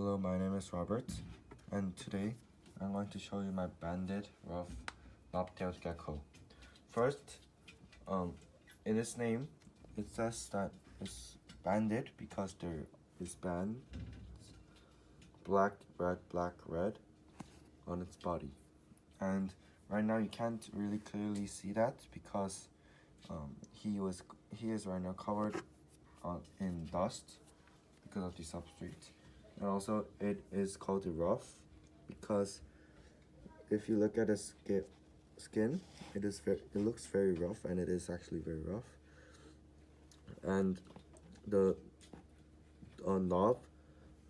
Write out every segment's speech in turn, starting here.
Hello, my name is Robert, and today I'm going to show you my banded rough lobtailed gecko. First, in its name, it says that it's banded because there is bands, black, red on its body. And right now you can't really clearly see that because he is right now covered in dust because of the substrate. And also it is called a rough because if you look at the skin, it looks very rough, and it is actually very rough. And the knob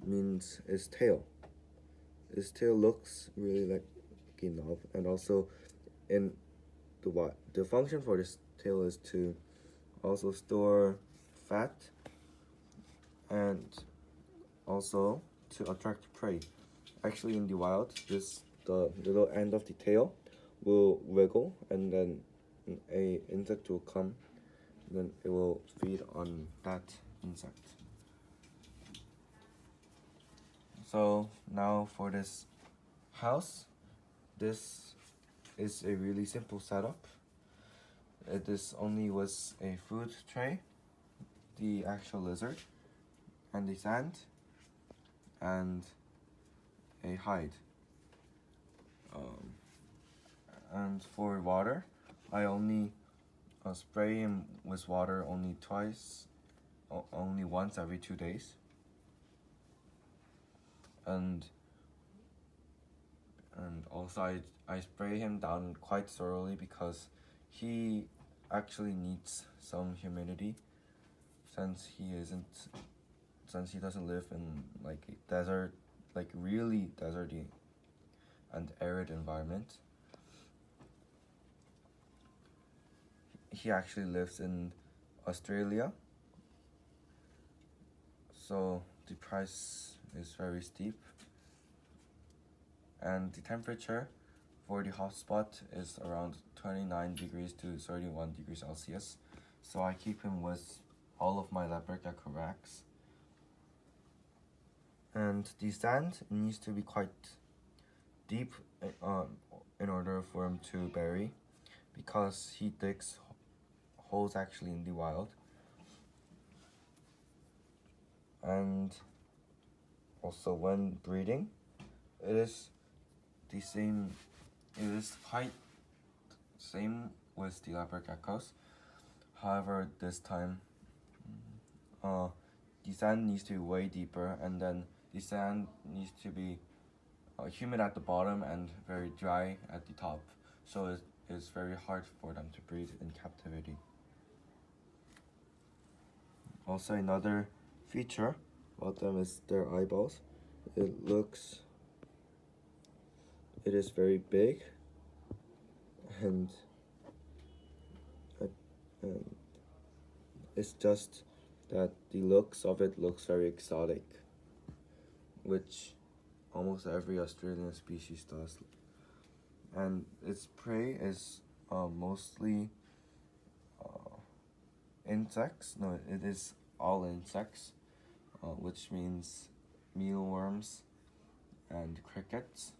means his tail. His tail looks really like a knob, and also in the function for this tail is to also store fat and also to attract prey. Actually, in the wild, the little end of the tail will wiggle, and then a insect will come, then it will feed on that insect. So now for this house, this is a really simple setup. This only was a food tray, the actual lizard, and the sand, and a hide. And for water, I only spray him with water only once every 2 days. And also I spray him down quite thoroughly because he actually needs some humidity since he doesn't live in like a desert, like really deserty and arid environment. He actually lives in Australia, so the price is very steep, and the temperature for the hotspot is around 29 degrees to 31 degrees Celsius. So I keep him with all of my leopard gecko racks. And the sand needs to be quite deep in order for him to bury, because he digs holes actually in the wild. And also when breeding, it is quite same with the leopard geckos. However, this time the sand needs to be way deeper, and then the sand needs to be humid at the bottom and very dry at the top, so it is very hard for them to breed in captivity. Also, another feature about them is their eyeballs. It is very big, and it's just that the looks of it looks very exotic, which almost every Australian species does. And its prey is mostly insects. No, it is all insects, which means mealworms and crickets.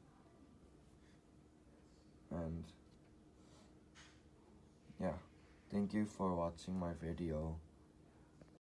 And yeah, thank you for watching my video.